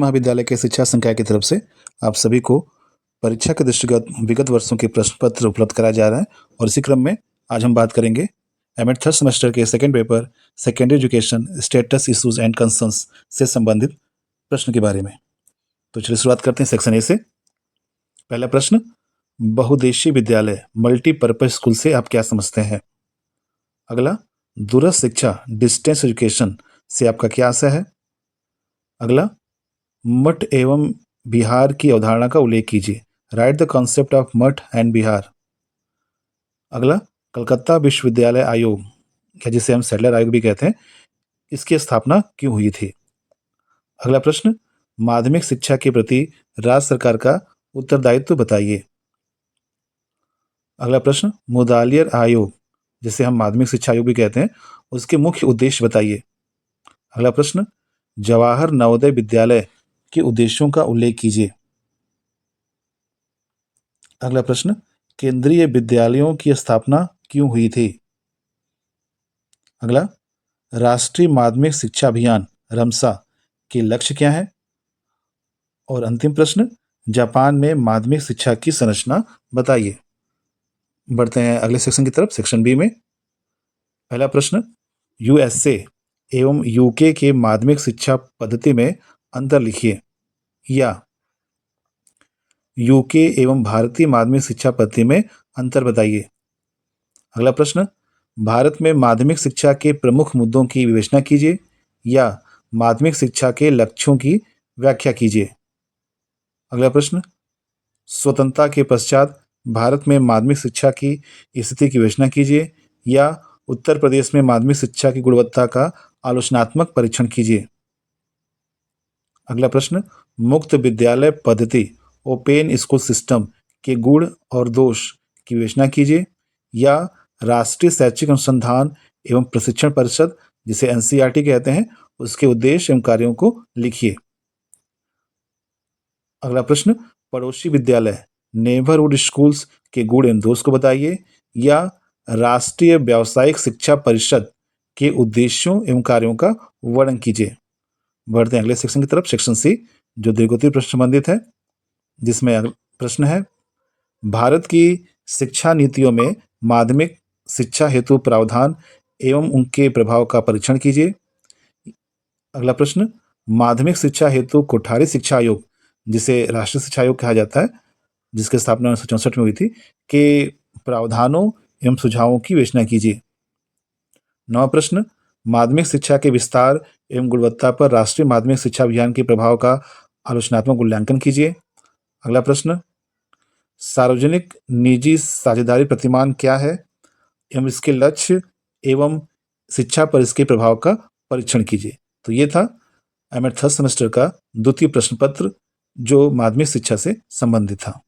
महाविद्यालय के शिक्षा संकाय की तरफ से आप सभी को परीक्षा के दृष्टिगत विगत वर्षों के प्रश्न पत्र उपलब्ध कराया जा रहा है और इसी क्रम में आज हम बात करेंगे एमएड थर्ड सेमेस्टर के second paper secondary education status issues and concerns से संबंधित प्रश्न के बारे में। तो चलिए शुरुआत करते हैं सेक्शन ए से। पहला प्रश्न, बहुउद्देशीय विद्यालय मल्टीपर्पज स्कूल से आप क्या समझते हैं? अगला, दूरस्थ शिक्षा डिस्टेंस एजुकेशन से आपका क्या आशय है? अगला, मठ एवं बिहार की अवधारणा का उल्लेख कीजिए। राइट द कॉन्सेप्ट ऑफ मठ एंड बिहार। अगला, कलकत्ता विश्वविद्यालय आयोग या जिसे हम सैडलर आयोग भी कहते हैं, इसकी स्थापना क्यों हुई थी? अगला प्रश्न, माध्यमिक शिक्षा के प्रति राज्य सरकार का उत्तरदायित्व बताइए। अगला प्रश्न, मुदालियर आयोग जिसे हम माध्यमिक शिक्षा आयोग भी कहते हैं, उसके मुख्य उद्देश्य बताइए। अगला प्रश्न, जवाहर नवोदय विद्यालय के उद्देश्यों का उल्लेख कीजिए। अगला प्रश्न, केंद्रीय विद्यालयों की स्थापना क्यों हुई थी? अगला, राष्ट्रीय माध्यमिक शिक्षा अभियान रमसा के लक्ष्य क्या है? और अंतिम प्रश्न, जापान में माध्यमिक शिक्षा की संरचना बताइए। बढ़ते हैं अगले सेक्शन की तरफ, सेक्शन बी में। पहला प्रश्न, यूएसए एवं यूके के माध्यमिक शिक्षा पद्धति में अंतर लिखिए या यूके एवं भारतीय माध्यमिक शिक्षा पद्धति में अंतर बताइए। अगला प्रश्न, भारत में माध्यमिक शिक्षा के प्रमुख मुद्दों की विवेचना कीजिए या माध्यमिक शिक्षा के लक्ष्यों की व्याख्या कीजिए। अगला प्रश्न, स्वतंत्रता के पश्चात भारत में माध्यमिक शिक्षा की स्थिति की विवेचना कीजिए या उत्तर प्रदेश में माध्यमिक शिक्षा की गुणवत्ता का आलोचनात्मक परीक्षण कीजिए। अगला प्रश्न, मुक्त विद्यालय पद्धति ओपन स्कूल सिस्टम के गुण और दोष की विवेचना कीजिए या राष्ट्रीय शैक्षिक अनुसंधान एवं प्रशिक्षण परिषद जिसे एनसीईआरटी कहते हैं, उसके उद्देश्य एवं कार्यों को लिखिए। अगला प्रश्न, पड़ोसी विद्यालय नेबरहुड स्कूल्स के गुण एवं दोष को बताइए या राष्ट्रीय व्यावसायिक शिक्षा परिषद के उद्देश्यों एवं कार्यों का वर्णन कीजिए। बढ़ते हैं अगले सेक्शन की तरफ, सेक्शन सी, जो दीर्घोत्तरीय प्रश्न संबंधित है, जिसमें अगला प्रश्न है, भारत की शिक्षा नीतियों में माध्यमिक शिक्षा हेतु प्रावधान एवं उनके प्रभाव का परीक्षण कीजिए। अगला प्रश्न, माध्यमिक शिक्षा हेतु कोठारी शिक्षा आयोग जिसे राष्ट्रीय शिक्षा आयोग कहा जाता है, जिसकी स्थापना 1964 में हुई थी, के प्रावधानों एवं सुझावों की विवेचना कीजिए। नवा प्रश्न, माध्यमिक शिक्षा के विस्तार एवं गुणवत्ता पर राष्ट्रीय माध्यमिक शिक्षा अभियान के प्रभाव का आलोचनात्मक मूल्यांकन कीजिए। अगला प्रश्न, सार्वजनिक निजी साझेदारी प्रतिमान क्या है एवं इसके लक्ष्य एवं शिक्षा पर इसके प्रभाव का परीक्षण कीजिए। तो ये था एमएड थर्ड सेमेस्टर का द्वितीय प्रश्न पत्र जो माध्यमिक शिक्षा से संबंधित था।